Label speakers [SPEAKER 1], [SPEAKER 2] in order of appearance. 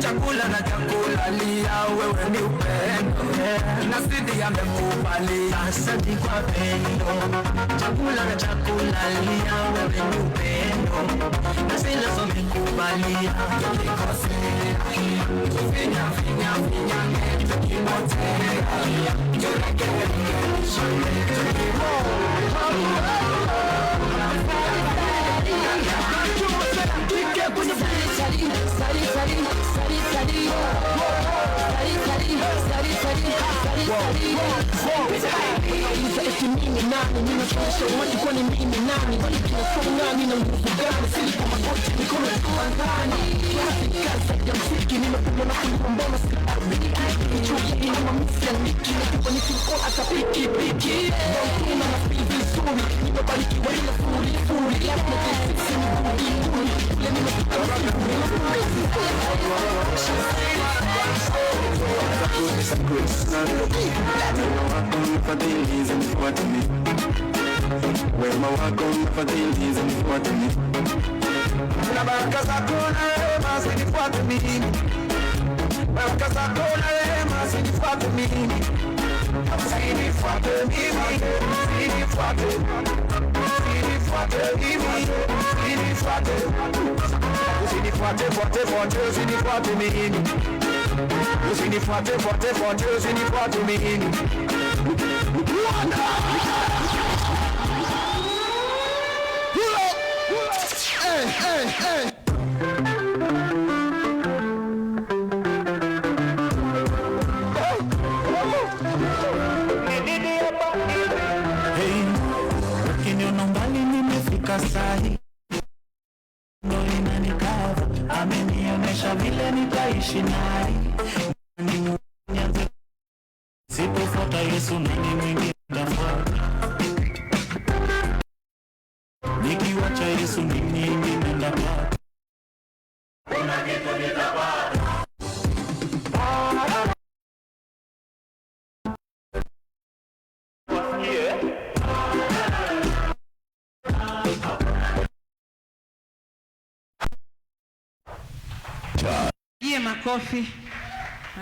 [SPEAKER 1] chakula na chakulalia, wewe ni upendo, na sidi amekubalia. Asante kwa pendo, chakula na chakulalia, wewe ni upendo, na sidi amekubalia. Tukikosea, tufinya finya finya ngeto kimotea, turekebishe wema wako mfadhili zinifuate mimi, na baraka zako na rehema zinifuate mimi, baraka zako na rehema zinifuate mimi, zinifuate mimi, zinifuate, zinifuate mimi, zinifuate, zinifuate fuate fuate zinifuate mimi, zinifuate fuate fuate zinifuate mimi. Ukiniona mbali nimefika sahi, ndo inanikava, amenionyesha vile nitaishi naye. Sipofuata Yesu nani mwingine nitafuata? Nikiwacha Yesu ni nini nitapata? Kuna kitu nitapata.
[SPEAKER 2] Makofi.